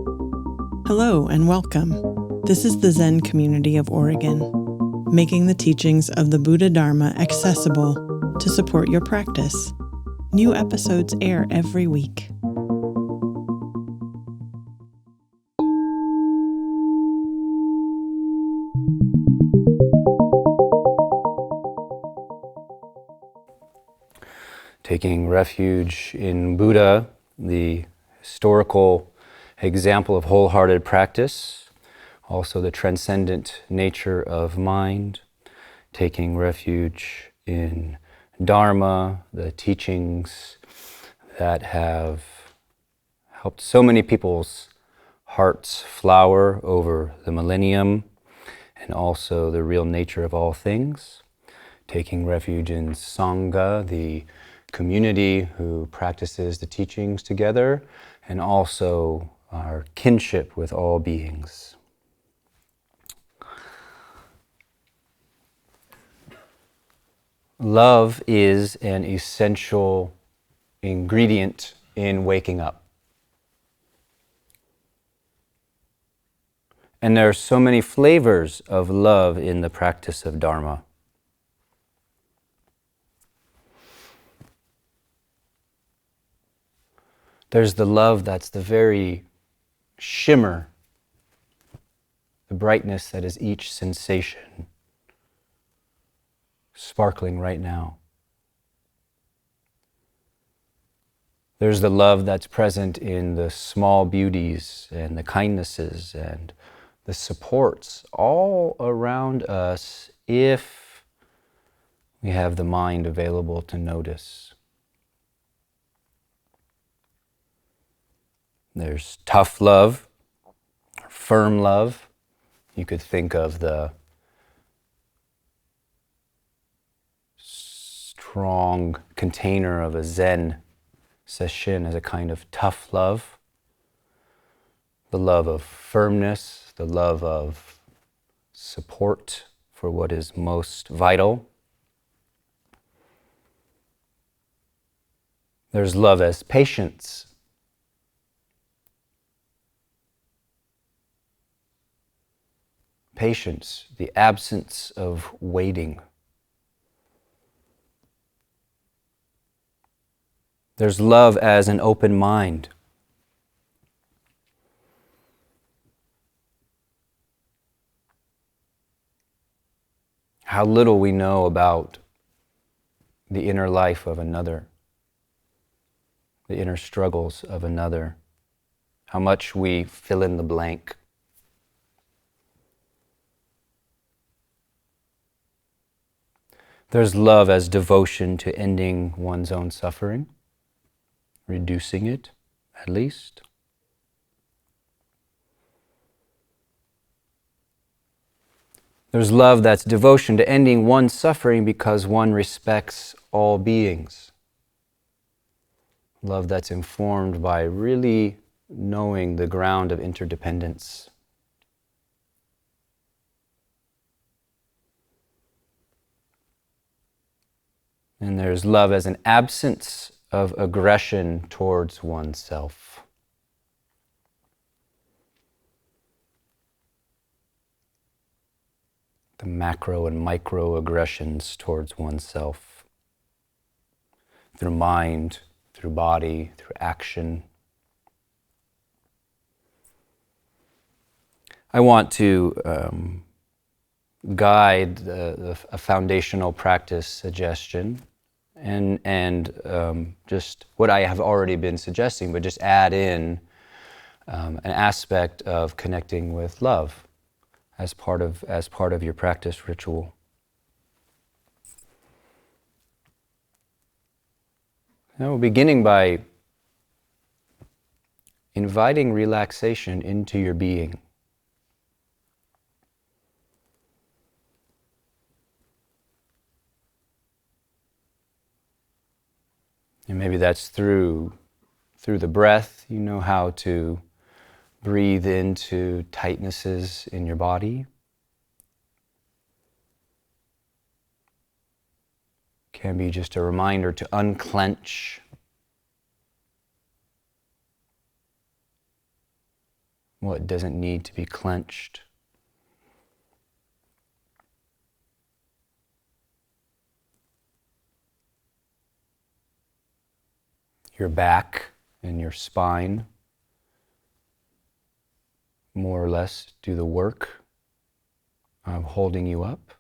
Hello and welcome. This is the Zen community of Oregon, making the teachings of the Buddha Dharma accessible to support your practice. New episodes air every week. Taking refuge in Buddha, the historical example of wholehearted practice, also the transcendent nature of mind, taking refuge in Dharma, the teachings that have helped so many people's hearts flower over the millennium, and also the real nature of all things, taking refuge in Sangha, the community who practices the teachings together, and also our kinship with all beings. Love is an essential ingredient in waking up. And there are so many flavors of love in the practice of Dharma. There's the love that's the very shimmer, the brightness that is each sensation, sparkling right now. There's the love that's present in the small beauties and the kindnesses and the supports all around us if we have the mind available to notice. There's tough love, firm love. You could think of the strong container of a Zen sesshin as a kind of tough love. The love of firmness, the love of support for what is most vital. There's love as patience. Patience, the absence of waiting. There's love as an open mind. How little we know about the inner life of another, the inner struggles of another, how much we fill in the blank. There's love as devotion to ending one's own suffering, reducing it, at least. There's love that's devotion to ending one's suffering because one respects all beings. Love that's informed by really knowing the ground of interdependence. And there's love as an absence of aggression towards oneself. The macro and micro aggressions towards oneself. Through mind, through body, through action. I want to guide a foundational practice suggestion and just what I have already been suggesting, but just add in an aspect of connecting with love as part of your practice ritual. Now, beginning by inviting relaxation into your being. And maybe that's through the breath. You know how to breathe into tightnesses in your body. Can be just a reminder to unclench. what doesn't need to be clenched. Your back and your spine more or less do the work of holding you up.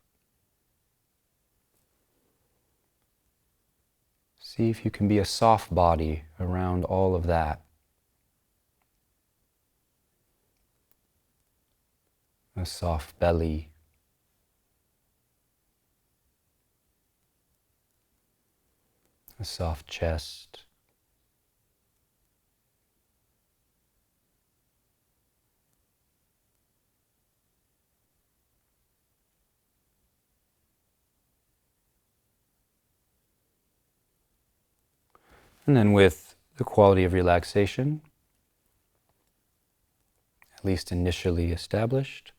See if you can be a soft body around all of that. A soft belly. A soft chest. And then with the quality of relaxation, at least initially established,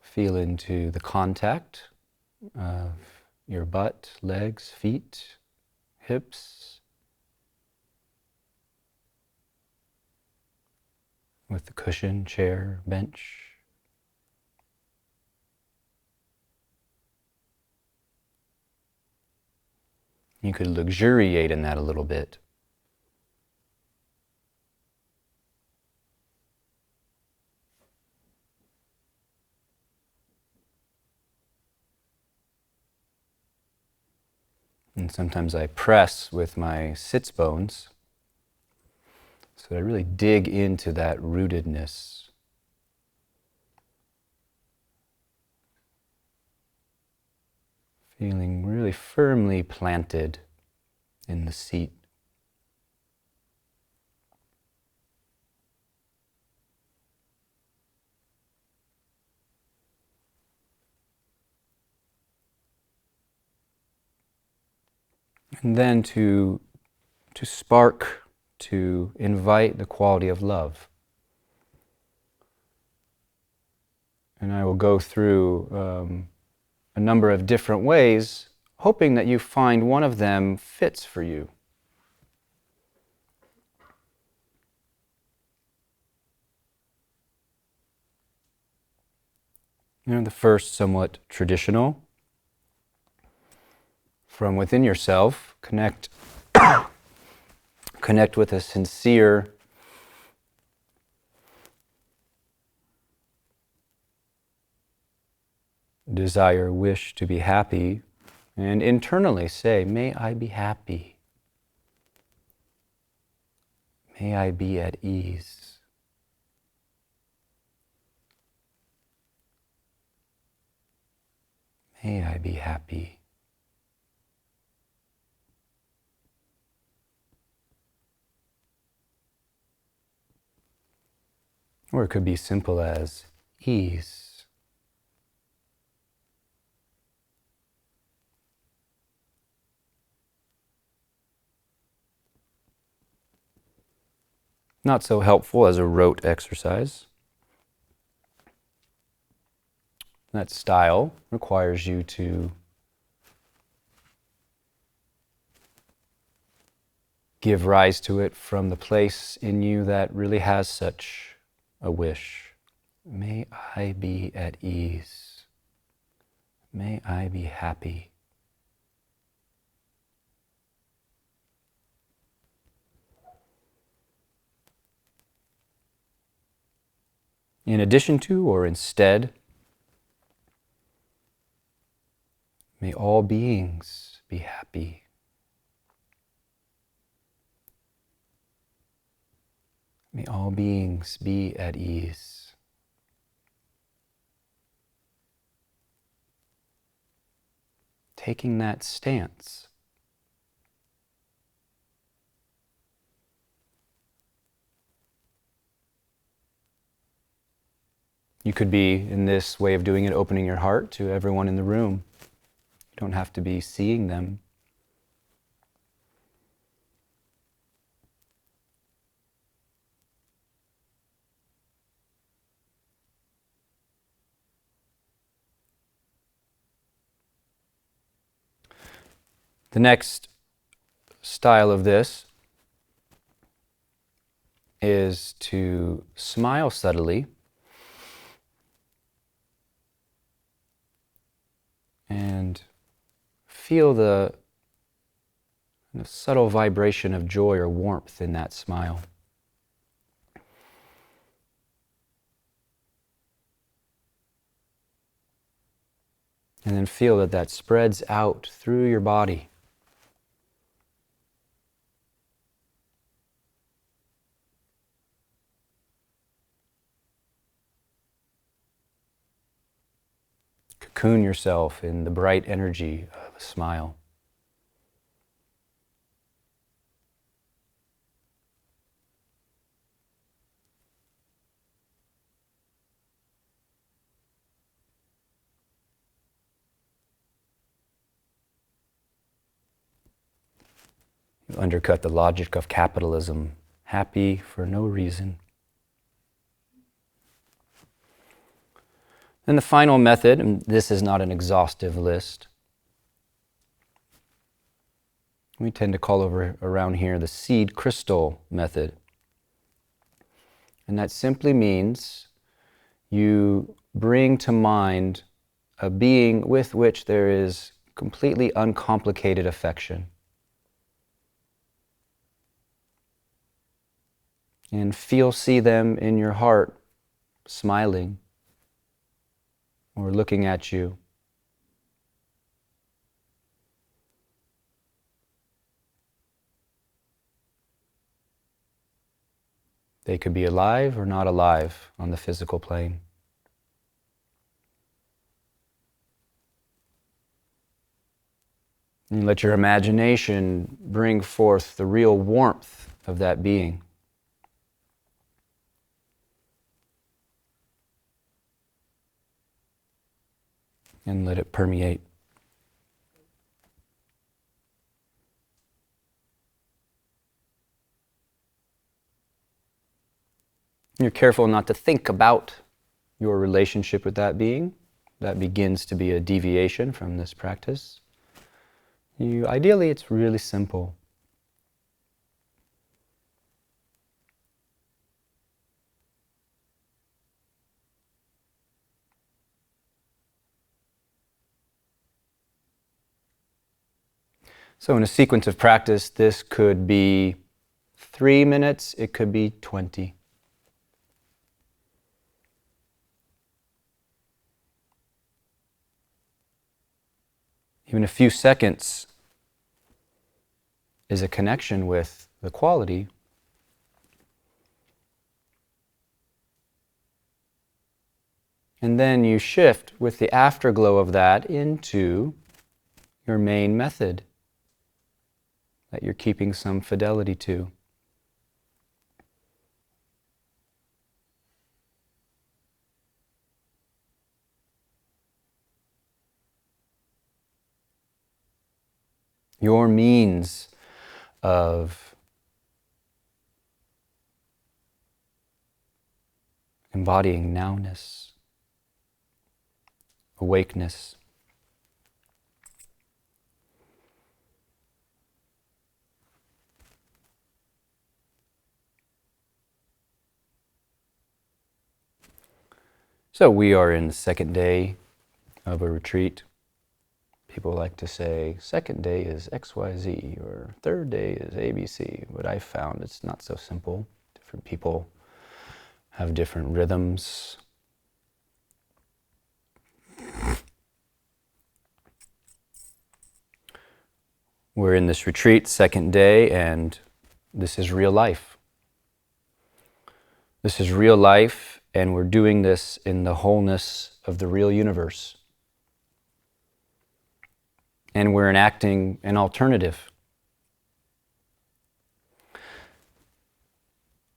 feel into the contact of your butt, legs, feet, hips, with the cushion, chair, bench. You could luxuriate in that a little bit. And sometimes I press with my sits bones so that I really dig into that rootedness. Feeling really firmly planted in the seat. And then to spark, to invite the quality of love. And I will go through a number of different ways, hoping that you find one of them fits for you. The first, somewhat traditional. From within yourself, connect with a sincere desire, wish to be happy, and internally say, may I be happy. May I be at ease. May I be happy. Or it could be simple as ease. Not so helpful as a rote exercise. That style requires you to give rise to it from the place in you that really has such a wish. May I be at ease. May I be happy. In addition to or instead, may all beings be happy. May all beings be at ease. Taking that stance. You could be, in this way of doing it, opening your heart to everyone in the room. You don't have to be seeing them. The next style of this is to smile subtly and feel the subtle vibration of joy or warmth in that smile. And then feel that that spreads out through your body. Cocoon yourself in the bright energy of a smile. You undercut the logic of capitalism, happy for no reason. And the final method, and this is not an exhaustive list, we tend to call around here the seed crystal method. And that simply means you bring to mind a being with which there is completely uncomplicated affection. And see them in your heart smiling or looking at you. They could be alive or not alive on the physical plane. And let your imagination bring forth the real warmth of that being. And let it permeate. You're careful not to think about your relationship with that being. That begins to be a deviation from this practice. Ideally, it's really simple. So in a sequence of practice, this could be 3 minutes, it could be 20. Even a few seconds is a connection with the quality. And then you shift with the afterglow of that into your main method that you're keeping some fidelity to. Your means of embodying nowness, awakeness. So we are in the second day of a retreat. People like to say, second day is XYZ, or third day is ABC. But I found it's not so simple. Different people have different rhythms. We're in this retreat, second day, and this is real life. This is real life, and we're doing this in the wholeness of the real universe. And we're enacting an alternative.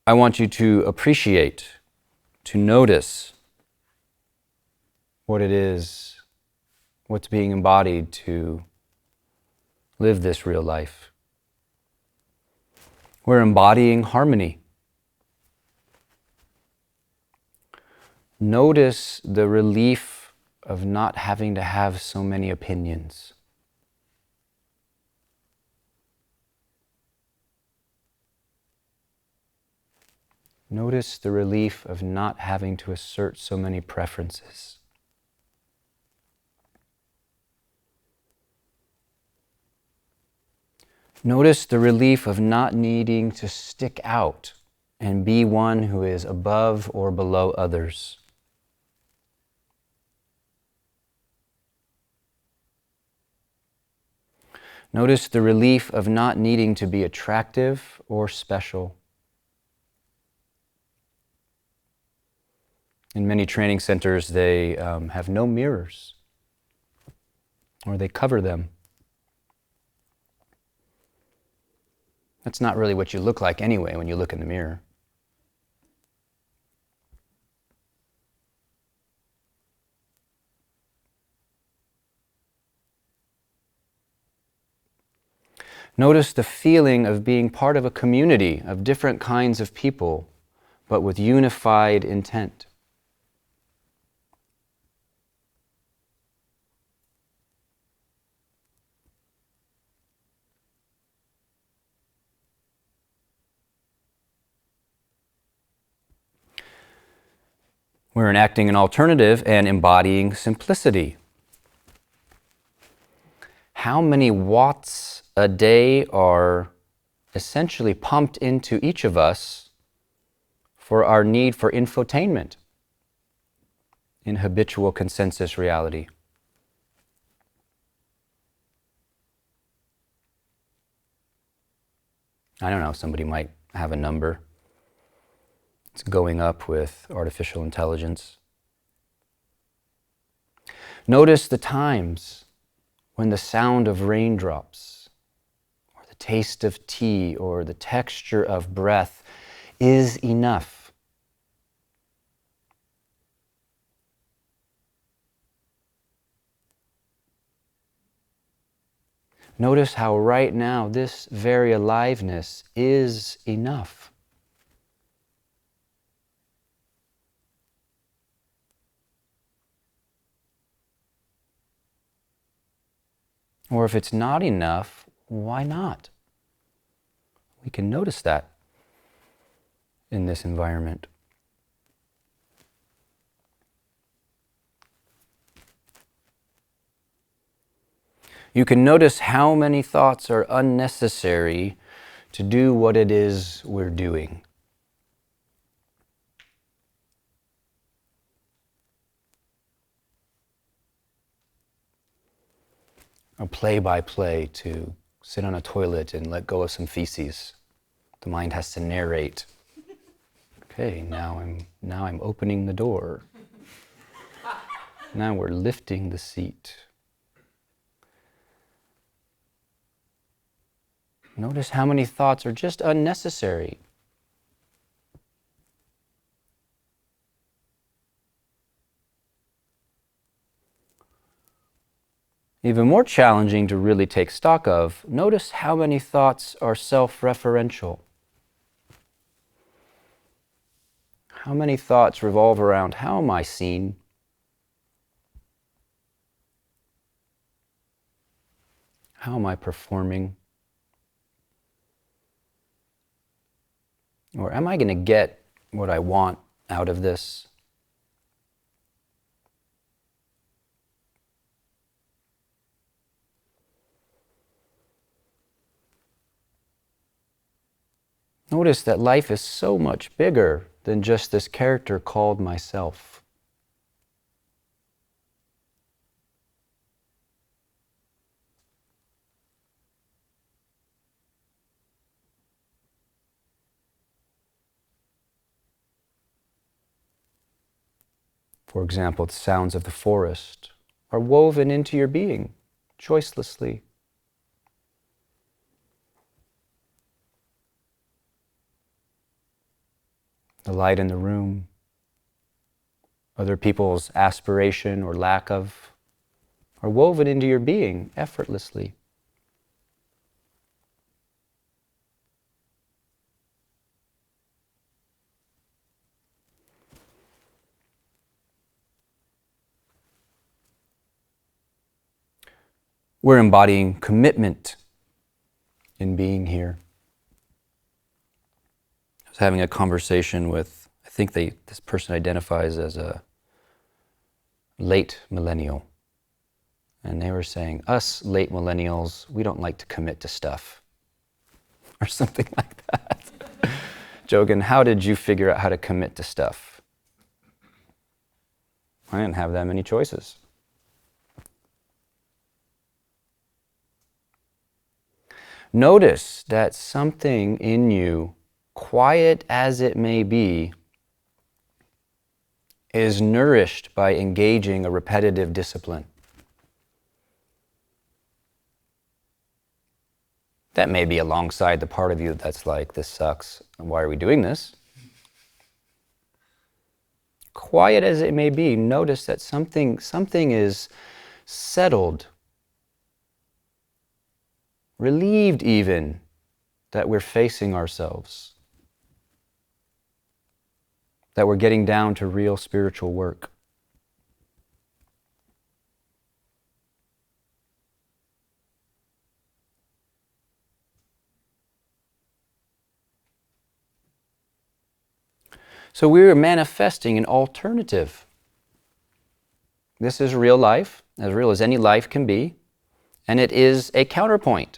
I want you to appreciate, to notice what it is, what's being embodied to live this real life. We're embodying harmony. Notice the relief of not having to have so many opinions. Notice the relief of not having to assert so many preferences. Notice the relief of not needing to stick out and be one who is above or below others. Notice the relief of not needing to be attractive or special. In many training centers, they have no mirrors, or they cover them. That's not really what you look like anyway when you look in the mirror. Notice the feeling of being part of a community of different kinds of people, but with unified intent. We're enacting an alternative and embodying simplicity. How many watts a day are essentially pumped into each of us for our need for infotainment in habitual consensus reality? I don't know, somebody might have a number. It's going up with artificial intelligence. Notice the times when the sound of raindrops, or the taste of tea, or the texture of breath is enough. Notice how right now this very aliveness is enough. Or if it's not enough, why not? We can notice that in this environment. You can notice how many thoughts are unnecessary to do what it is we're doing. A play-by-play to sit on a toilet and let go of some feces. The mind has to narrate. Okay, now I'm opening the door. Now we're lifting the seat. Notice how many thoughts are just unnecessary. Even more challenging to really take stock of, notice how many thoughts are self-referential. How many thoughts revolve around, how am I seen? How am I performing? Or am I going to get what I want out of this? Notice that life is so much bigger than just this character called myself. For example, the sounds of the forest are woven into your being, choicelessly. The light in the room, other people's aspiration or lack of, are woven into your being effortlessly. We're embodying commitment in being here. was having a conversation with, I think this person identifies as a late millennial. And they were saying, us late millennials, we don't like to commit to stuff. Or something like that. Jogen, how did you figure out how to commit to stuff? I didn't have that many choices. Notice that something in you, quiet as it may be, is nourished by engaging a repetitive discipline. That may be alongside the part of you that's like, this sucks, why are we doing this? Quiet as it may be, notice that something is settled, relieved even, that we're facing ourselves, that we're getting down to real spiritual work. So we are manifesting an alternative. This is real life, as real as any life can be, and it is a counterpoint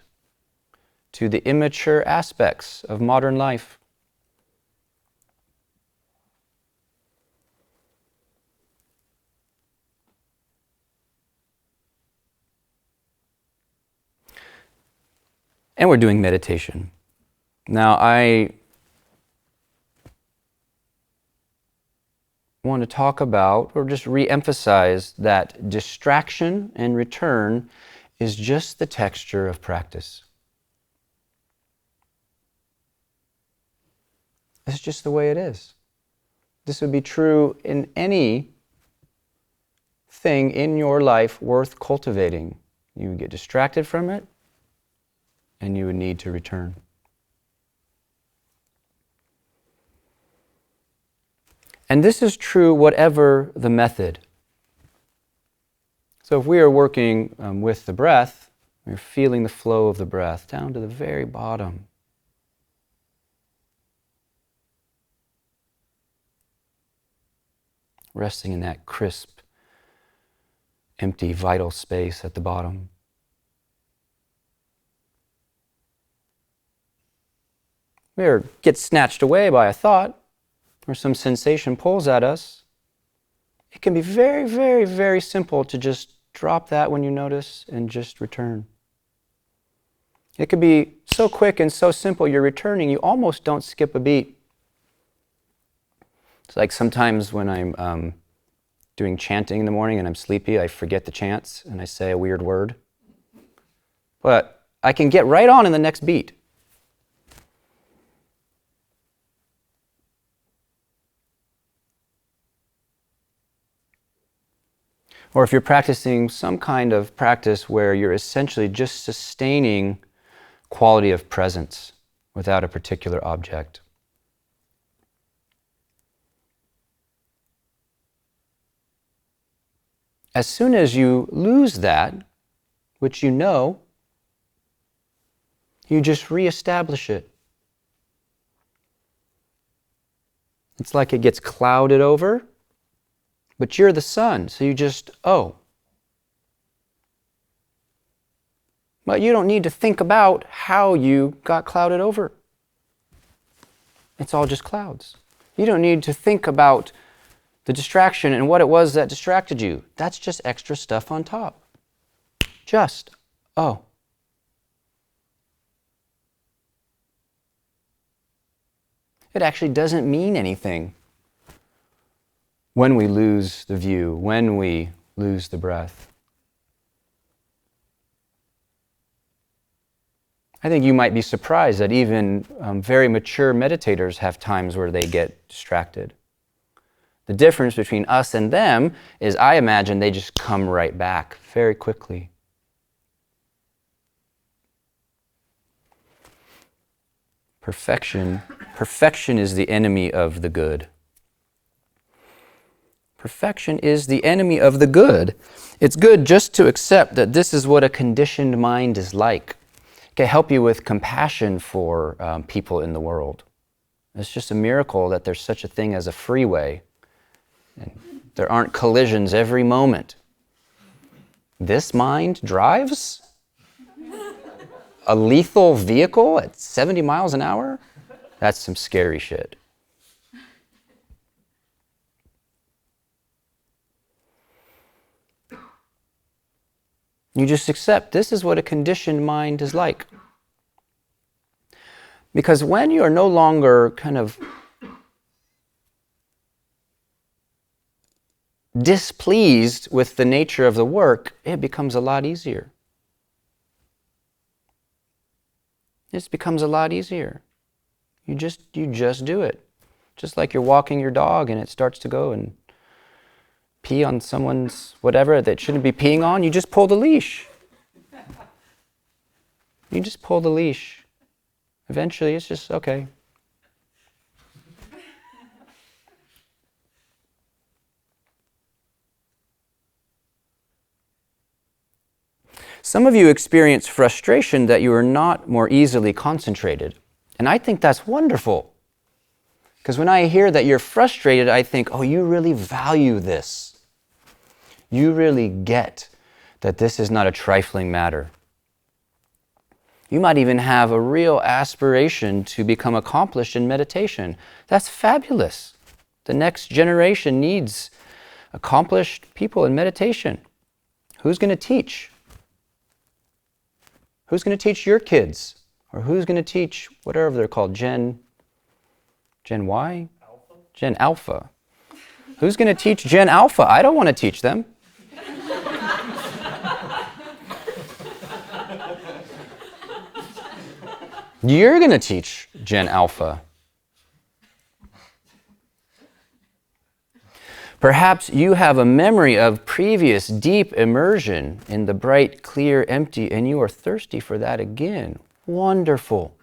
to the immature aspects of modern life. And we're doing meditation. Now, I want to talk about, or just re-emphasize, that distraction and return is just the texture of practice. It's just the way it is. This would be true in any thing in your life worth cultivating. You would get distracted from it, and you would need to return. And this is true whatever the method. So if we are working with the breath, we're feeling the flow of the breath down to the very bottom. Resting in that crisp, empty, vital space at the bottom. We get snatched away by a thought, or some sensation pulls at us. It can be very, very, very simple to just drop that when you notice and just return. It could be so quick and so simple, you're returning, you almost don't skip a beat. It's like sometimes when I'm doing chanting in the morning and I'm sleepy, I forget the chants and I say a weird word. But I can get right on in the next beat. Or if you're practicing some kind of practice where you're essentially just sustaining quality of presence without a particular object. As soon as you lose that, which you know, you just reestablish it. It's like it gets clouded over. But you're the sun, so you just, oh. But you don't need to think about how you got clouded over. It's all just clouds. You don't need to think about the distraction and what it was that distracted you. That's just extra stuff on top. Just, oh. It actually doesn't mean anything when we lose the view, when we lose the breath. I think you might be surprised that even very mature meditators have times where they get distracted. The difference between us and them is, I imagine, they just come right back very quickly. Perfection is the enemy of the good. Perfection is the enemy of the good. It's good just to accept that this is what a conditioned mind is like. It can help you with compassion for people in the world. It's just a miracle that there's such a thing as a freeway. And there aren't collisions every moment. This mind drives a lethal vehicle at 70 miles an hour? That's some scary shit. You just accept this is what a conditioned mind is like. Because when you are no longer kind of displeased with the nature of the work, it becomes a lot easier. It becomes a lot easier. You just do it. Just like you're walking your dog and it starts to go and pee on someone's whatever that shouldn't be peeing on, you just pull the leash. You just pull the leash. Eventually it's just okay. Some of you experience frustration that you are not more easily concentrated. And I think that's wonderful. Because when I hear that you're frustrated, I think, oh, you really value this. You really get that this is not a trifling matter. You might even have a real aspiration to become accomplished in meditation. That's fabulous. The next generation needs accomplished people in meditation. Who's going to teach? Who's going to teach your kids? Or who's going to teach whatever they're called, Gen Y? Alpha? Gen Alpha. Who's going to teach Gen Alpha? I don't want to teach them. You're going to teach Gen Alpha. Perhaps you have a memory of previous deep immersion in the bright, clear, empty, and you are thirsty for that again. Wonderful.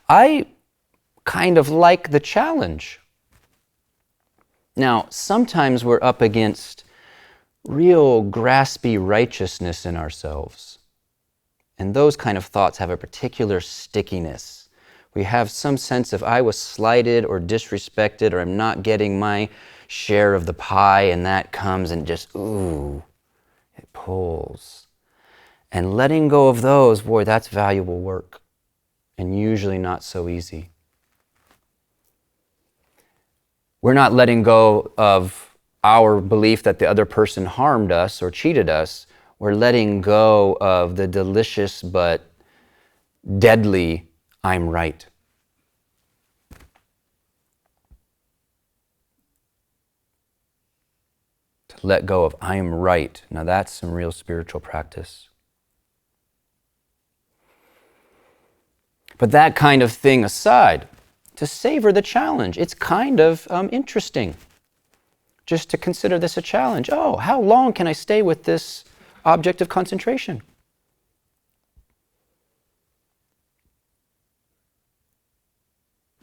I kind of like the challenge. Now, sometimes we're up against real graspy righteousness in ourselves. And those kind of thoughts have a particular stickiness. We have some sense of I was slighted or disrespected or I'm not getting my share of the pie, and that comes and just, ooh, it pulls. And letting go of those, boy, that's valuable work and usually not so easy. We're not letting go of our belief that the other person harmed us or cheated us. We're letting go of the delicious but deadly, I'm right. To let go of, I am right. Now that's some real spiritual practice. But that kind of thing aside, to savor the challenge, it's kind of interesting. Just to consider this a challenge. Oh, how long can I stay with this object of concentration?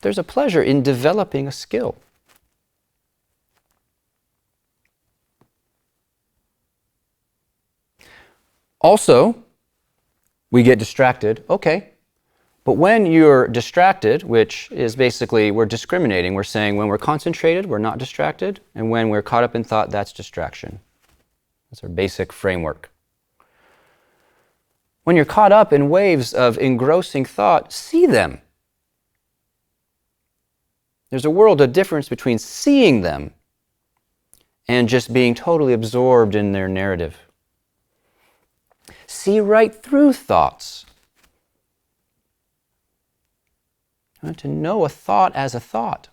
There's a pleasure in developing a skill. Also, we get distracted. Okay. But when you're distracted, which is basically we're discriminating, we're saying when we're concentrated, we're not distracted, and when we're caught up in thought, that's distraction. That's our basic framework. When you're caught up in waves of engrossing thought, see them. There's a world of difference between seeing them and just being totally absorbed in their narrative. See right through thoughts. To know a thought as a thought.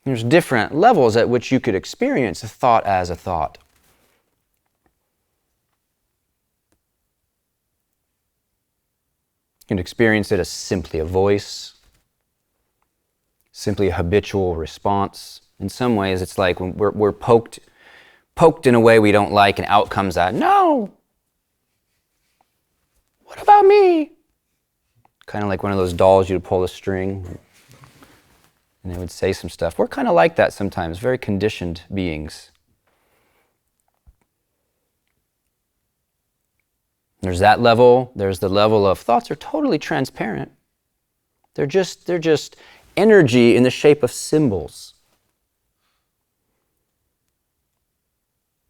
There's different levels at which you could experience a thought as a thought. You can experience it as simply a voice, simply a habitual response. In some ways, it's like when we're poked in a way we don't like, and out comes that, no! What about me? Kind of like one of those dolls you'd pull a string And they would say some stuff. We're kind of like that sometimes, very conditioned beings. There's that level. There's the level of thoughts are totally transparent. They're just energy in the shape of symbols.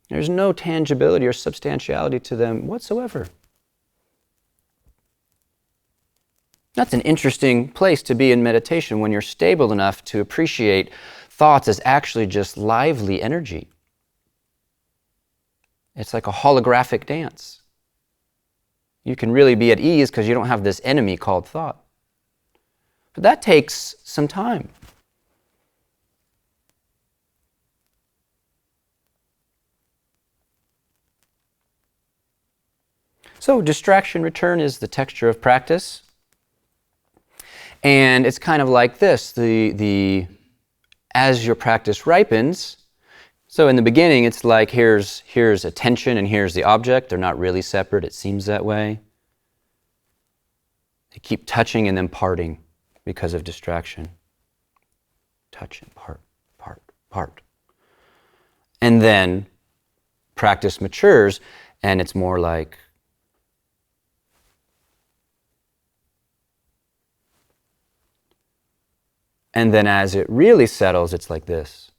There's no tangibility or substantiality to them whatsoever. That's an interesting place to be in meditation when you're stable enough to appreciate thoughts as actually just lively energy. It's like a holographic dance. You can really be at ease because you don't have this enemy called thought. But that takes some time. So distraction return is the texture of practice. And it's kind of like this, as your practice ripens, so in the beginning it's like here's attention and here's the object. They're not really separate, it seems that way. They keep touching and then parting because of distraction. Touch and part. And then practice matures and it's more like and then as it really settles, it's like this.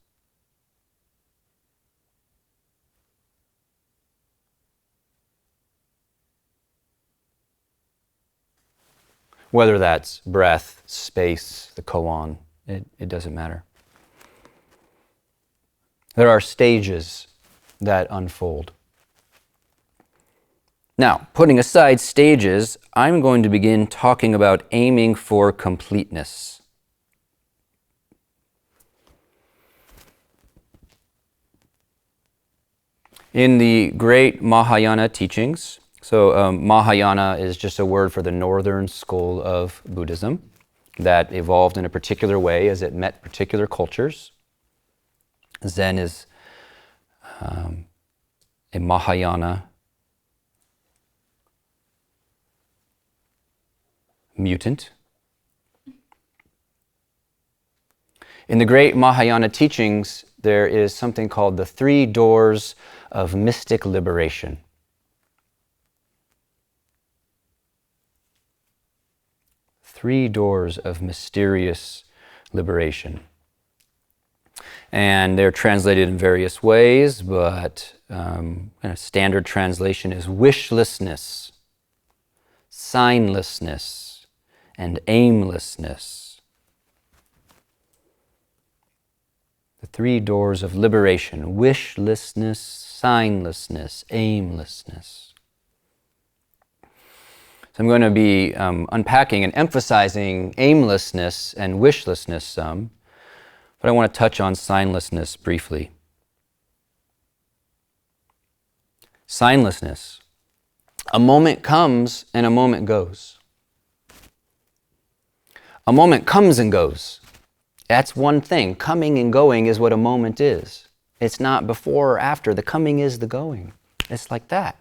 Whether that's breath, space, the koan, it doesn't matter. There are stages that unfold. Now, putting aside stages, I'm going to begin talking about aiming for completeness. In the great Mahayana teachings, so Mahayana is just a word for the northern school of Buddhism that evolved in a particular way as it met particular cultures. Zen is a Mahayana mutant. In the great Mahayana teachings, there is something called the 3 doors of mystic liberation. Three doors of mysterious liberation. And they're translated in various ways, but standard translation is wishlessness, signlessness, and aimlessness. The 3 doors of liberation: wishlessness, signlessness, aimlessness. So I'm going to be unpacking and emphasizing aimlessness and wishlessness some, but I want to touch on signlessness briefly. Signlessness. A moment comes and a moment goes. A moment comes and goes. That's one thing. Coming and going is what a moment is. It's not before or after. The coming is the going. It's like that.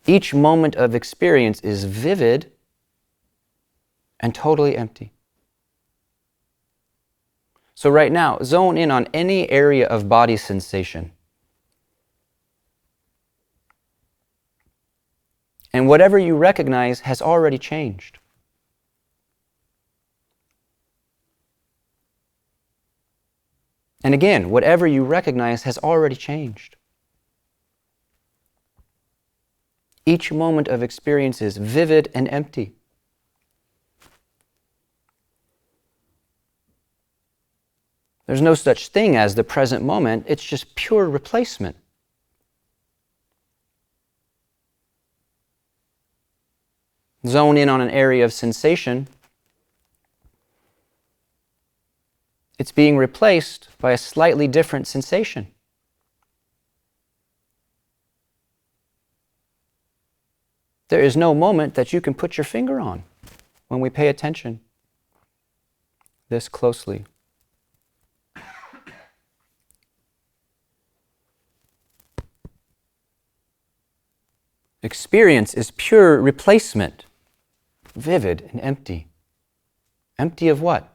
Each moment of experience is vivid and totally empty. So right now, zone in on any area of body sensation. And whatever you recognize has already changed. And again, whatever you recognize has already changed. Each moment of experience is vivid and empty. There's no such thing as the present moment. It's just pure replacement. Zone in on an area of sensation. It's being replaced by a slightly different sensation. There is no moment that you can put your finger on when we pay attention this closely. Experience is pure replacement, vivid and empty. Empty of what?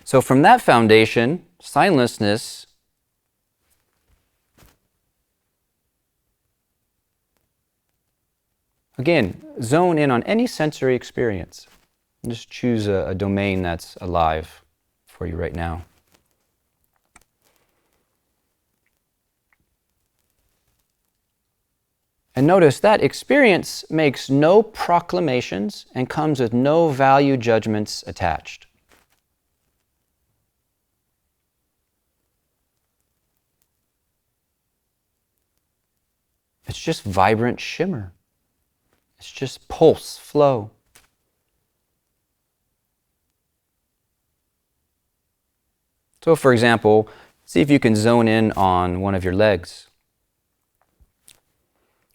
So from that foundation, signlessness, again, zone in on any sensory experience. Just choose a domain that's alive for you right now. And notice that experience makes no proclamations and comes with no value judgments attached. It's just vibrant shimmer. It's just pulse, flow. So for example, see if you can zone in on one of your legs.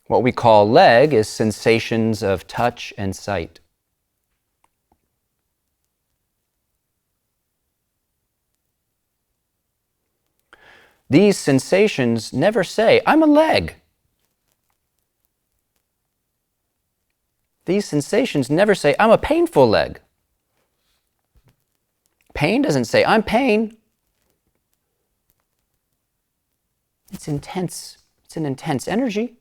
What we call leg is sensations of touch and sight. These sensations never say, I'm a leg. These sensations never say, I'm a painful leg. Pain doesn't say, I'm pain. It's intense. It's an intense energy.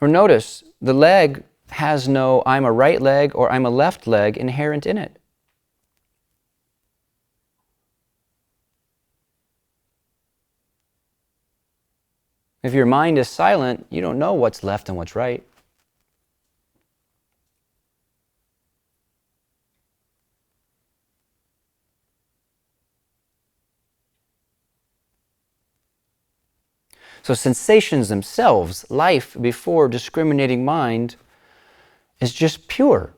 Or notice, the leg has no I'm a right leg or I'm a left leg inherent in it. If your mind is silent, you don't know what's left and what's right. So sensations themselves, life before discriminating mind, is just pure.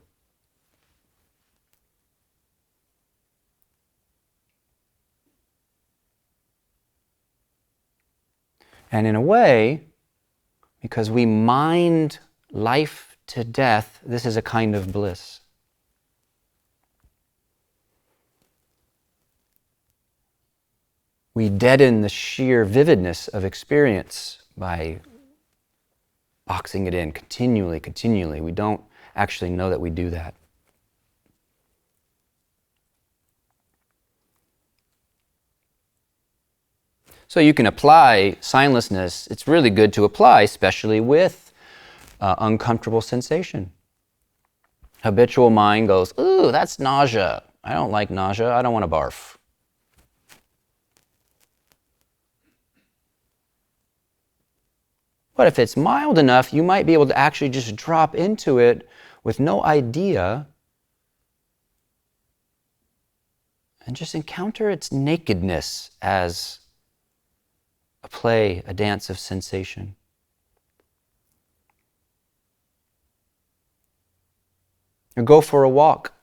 And in a way, because we mind life to death, this is a kind of bliss. We deaden the sheer vividness of experience by boxing it in continually. We don't actually know that we do that. So you can apply signlessness. It's really good to apply, especially with uncomfortable sensation. Habitual mind goes, ooh, that's nausea. I don't like nausea. I don't want to barf. But if it's mild enough, you might be able to actually just drop into it with no idea and just encounter its nakedness as a play, a dance of sensation. Or go for a walk.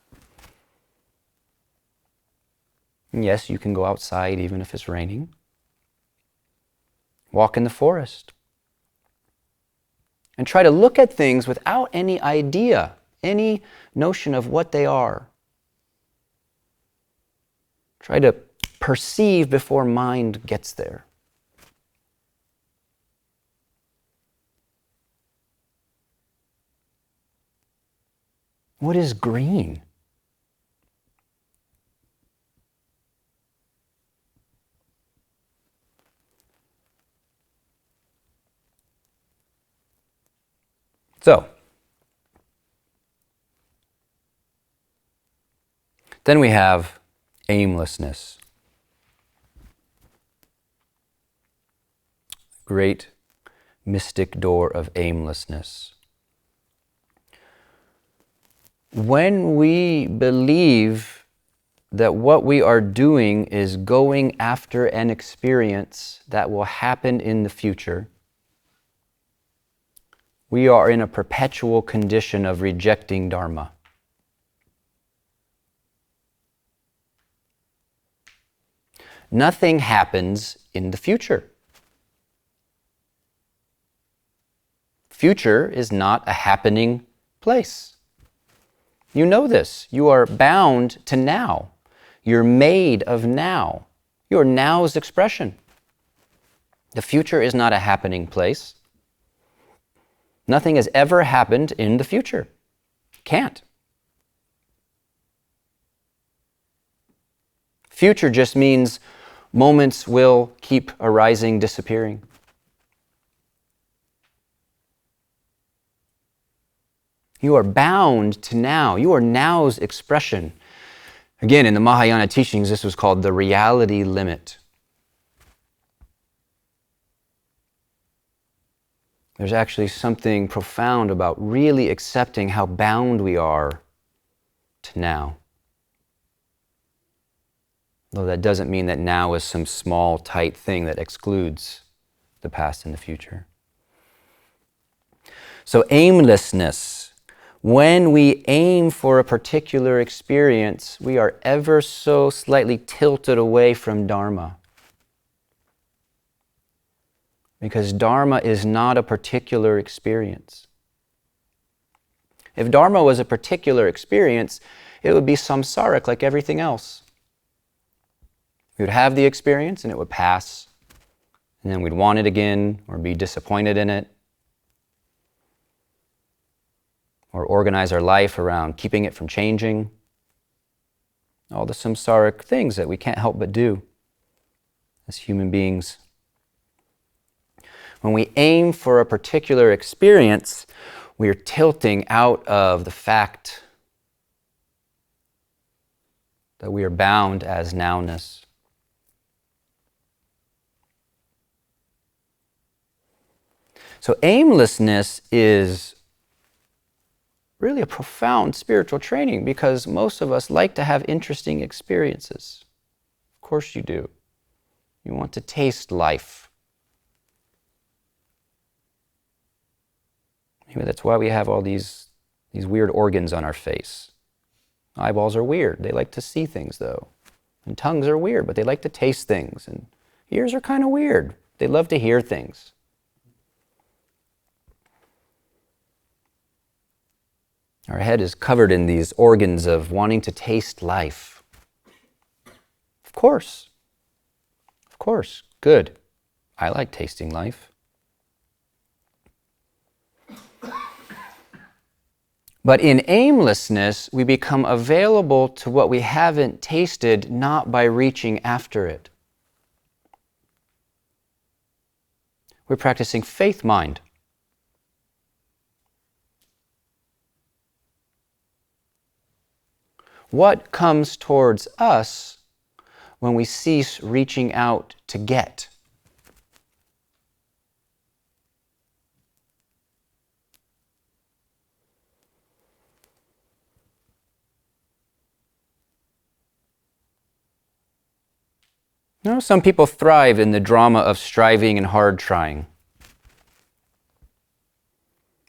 And yes, you can go outside even if it's raining. Walk in the forest. And try to look at things without any idea, any notion of what they are. Try to perceive before mind gets there. What is green? So, then we have aimlessness. Great mystic door of aimlessness. When we believe that what we are doing is going after an experience that will happen in the future, we are in a perpetual condition of rejecting Dharma. Nothing happens in the future. Future is not a happening place. You know this. You are bound to now. You're made of now. Your now's expression. The future is not a happening place. Nothing has ever happened in the future. Can't. Future just means moments will keep arising, disappearing. You are bound to now. You are now's expression. Again, in the Mahayana teachings, this was called the reality limit. There's actually something profound about really accepting how bound we are to now. Though that doesn't mean that now is some small, tight thing that excludes the past and the future. So aimlessness. When we aim for a particular experience, we are ever so slightly tilted away from Dharma. Because Dharma is not a particular experience. If Dharma was a particular experience, it would be samsaric like everything else. We would have the experience and it would pass, and then we'd want it again or be disappointed in it, or organize our life around keeping it from changing. All the samsaric things that we can't help but do as human beings. When we aim for a particular experience, we are tilting out of the fact that we are bound as nowness. So aimlessness is really a profound spiritual training because most of us like to have interesting experiences. Of course you do. You want to taste life. Maybe that's why we have all these weird organs on our face. Eyeballs are weird. They like to see things, though. And tongues are weird, but they like to taste things. And ears are kind of weird. They love to hear things. Our head is covered in these organs of wanting to taste life. Of course. Of course. Good. I like tasting life. But in aimlessness, we become available to what we haven't tasted, not by reaching after it. We're practicing faith mind. What comes towards us when we cease reaching out to get? You know, some people thrive in the drama of striving and hard trying.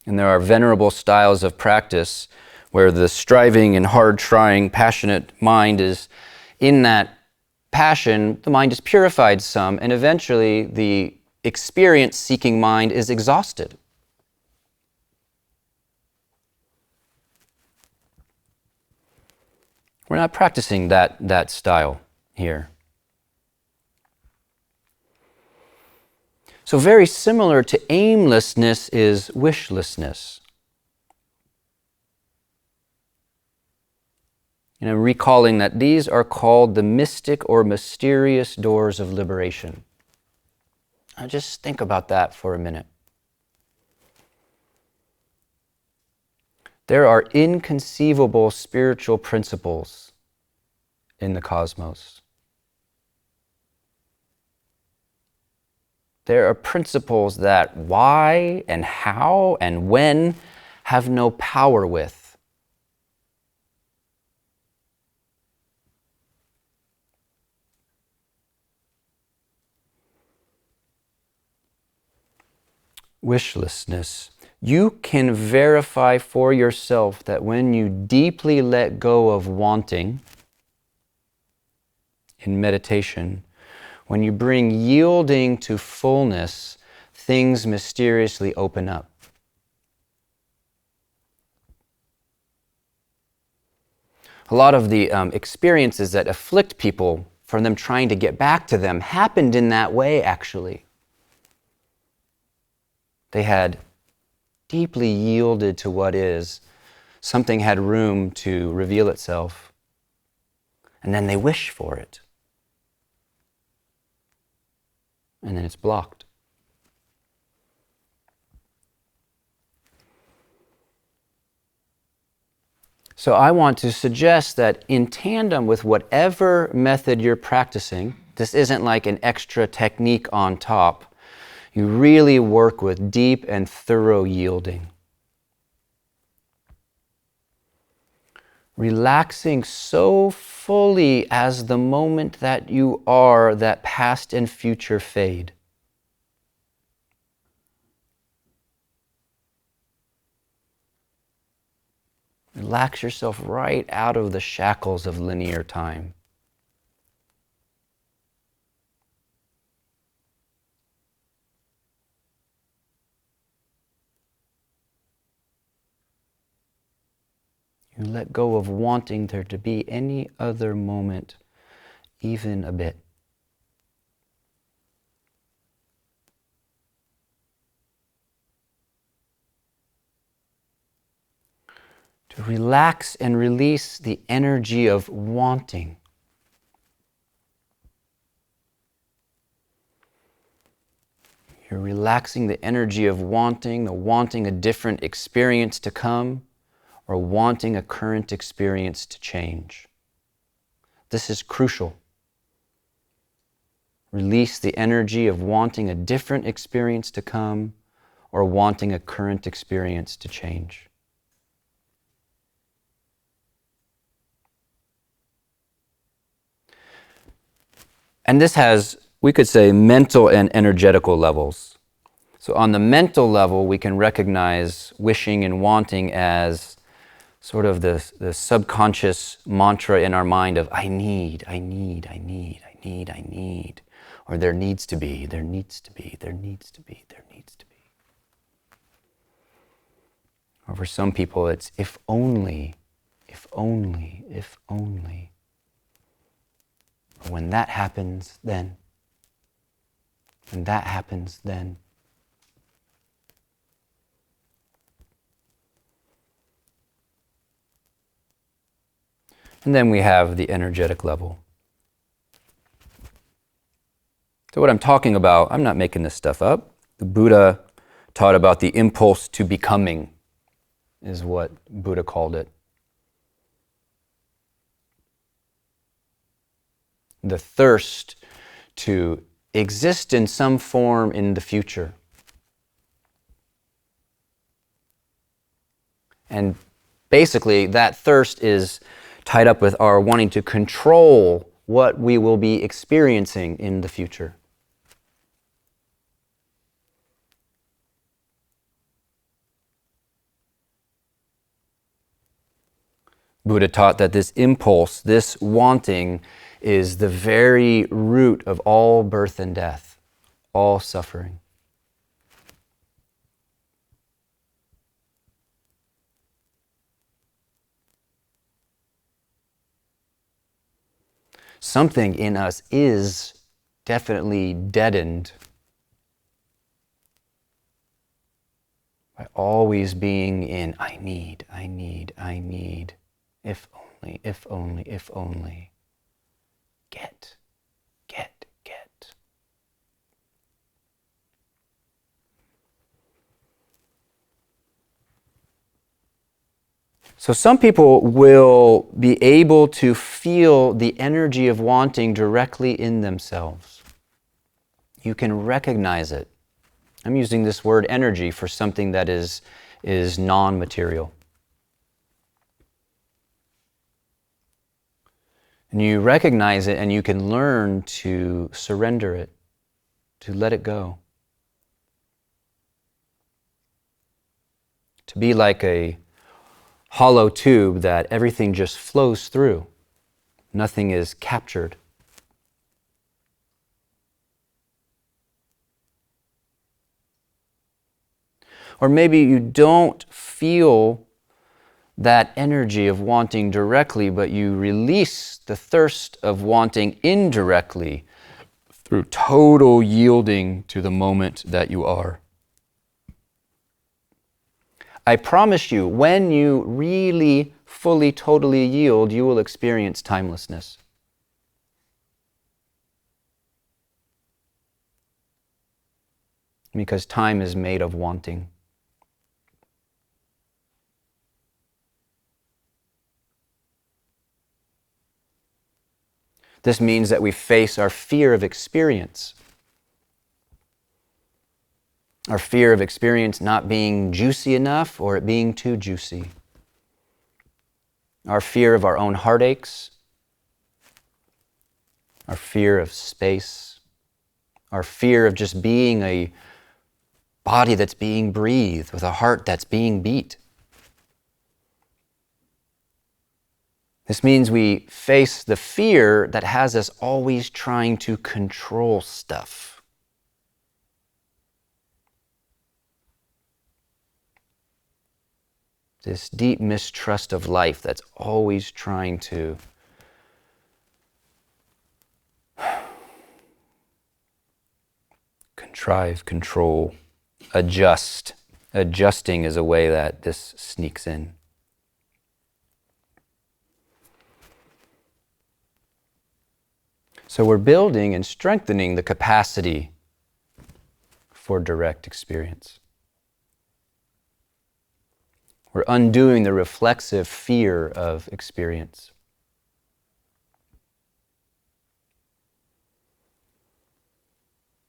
And there are venerable styles of practice where the striving and hard-trying, passionate mind is in that passion, the mind is purified some, and eventually the experience-seeking mind is exhausted. We're not practicing that style here. So very similar to aimlessness is wishlessness. And I'm recalling that these are called the mystic or mysterious doors of liberation. Now just think about that for a minute. There are inconceivable spiritual principles in the cosmos. There are principles that why and how and when have no power with. Wishlessness. You can verify for yourself that when you deeply let go of wanting in meditation, when you bring yielding to fullness, things mysteriously open up. A lot of the experiences that afflict people from them trying to get back to them happened in that way, actually. They had deeply yielded to what is. Something had room to reveal itself. And then they wish for it. And then it's blocked. So I want to suggest that in tandem with whatever method you're practicing, this isn't like an extra technique on top. You really work with deep and thorough yielding. Relaxing so fully as the moment that you are, that past and future fade. Relax yourself right out of the shackles of linear time. You let go of wanting there to be any other moment, even a bit. To relax and release the energy of wanting. You're relaxing the energy of wanting, the wanting a different experience to come, or wanting a current experience to change. This is crucial. Release the energy of wanting a different experience to come, or wanting a current experience to change. And this has, we could say, mental and energetical levels. So on the mental level, we can recognize wishing and wanting as sort of the subconscious mantra in our mind of I need, I need, I need, I need, I need. Or there needs to be, there needs to be, there needs to be, there needs to be. Or for some people it's if only, if only, if only. Or when that happens, then. When that happens, then. And then we have the energetic level. So what I'm talking about, I'm not making this stuff up. The Buddha taught about the impulse to becoming, is what Buddha called it. The thirst to exist in some form in the future. And basically that thirst is tied up with our wanting to control what we will be experiencing in the future. Buddha taught that this impulse, this wanting, is the very root of all birth and death, all suffering. Something in us is definitely deadened by always being in I need, I need, I need. If only, if only, if only. Get, get, get. So some people will be able to feel the energy of wanting directly in themselves. You can recognize it. I'm using this word energy for something that is non-material. And you recognize it and you can learn to surrender it, to let it go. To be like a hollow tube that everything just flows through. Nothing is captured. Or maybe you don't feel that energy of wanting directly, but you release the thirst of wanting indirectly through total yielding to the moment that you are. I promise you, when you really, fully, totally yield, you will experience timelessness. Because time is made of wanting. This means that we face our fear of experience. Our fear of experience not being juicy enough or it being too juicy. Our fear of our own heartaches. Our fear of space. Our fear of just being a body that's being breathed with a heart that's being beat. This means we face the fear that has us always trying to control stuff. This deep mistrust of life that's always trying to contrive, control, adjust. Adjusting is a way that this sneaks in. So we're building and strengthening the capacity for direct experience. We're undoing the reflexive fear of experience.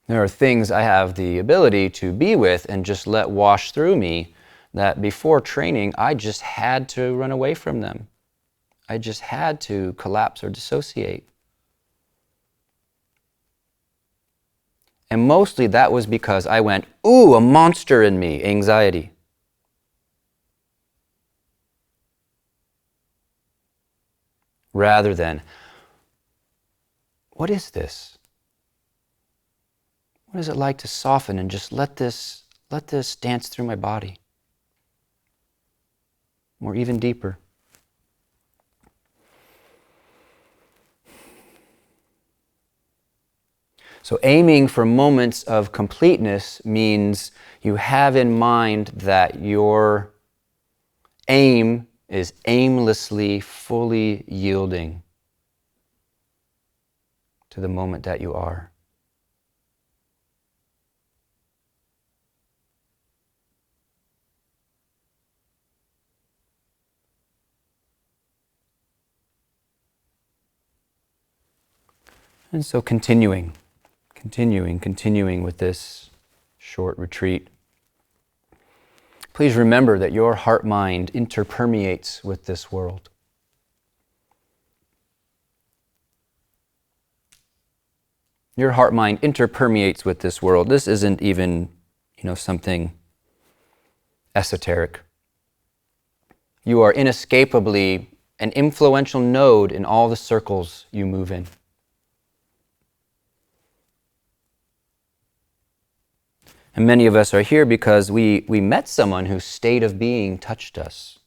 There are things I have the ability to be with and just let wash through me that before training, I just had to run away from them. I just had to collapse or dissociate. And mostly that was because I went, ooh, a monster in me, anxiety. Rather than, what is this? What is it like to soften and just let this dance through my body? Or even deeper. So aiming for moments of completeness means you have in mind that your aim is aimlessly, fully yielding to the moment that you are. And so continuing with this short retreat. Please remember that your heart-mind interpermeates with this world. Your heart-mind interpermeates with this world. This isn't even, something esoteric. You are inescapably an influential node in all the circles you move in. And many of us are here because we met someone whose state of being touched us,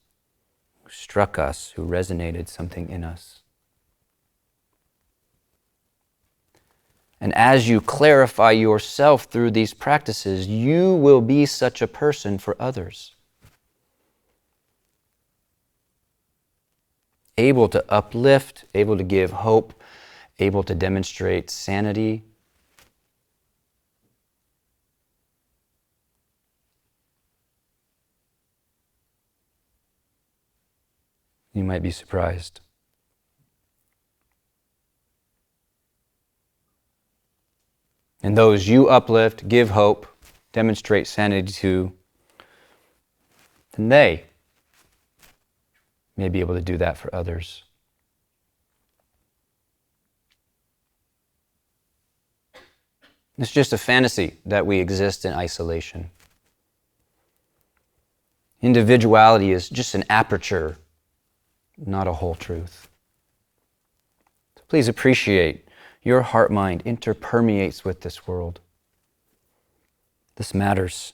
who struck us, who resonated something in us. And as you clarify yourself through these practices, you will be such a person for others. Able to uplift, able to give hope, able to demonstrate sanity. You might be surprised. And those you uplift, give hope, demonstrate sanity to, then they may be able to do that for others. It's just a fantasy that we exist in isolation. Individuality is just an aperture, not a whole truth. So please appreciate your heart-mind interpermeates with this world. This matters.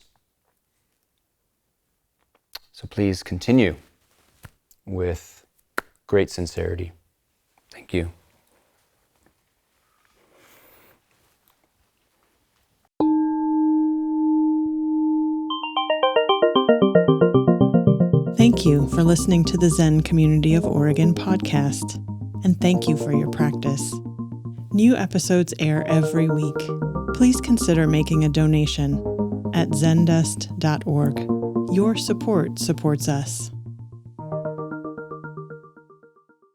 So please continue with great sincerity. Thank you. Thank you for listening to the Zen Community of Oregon podcast, and thank you for your practice. New episodes air every week. Please consider making a donation at zendust.org. Your support supports us.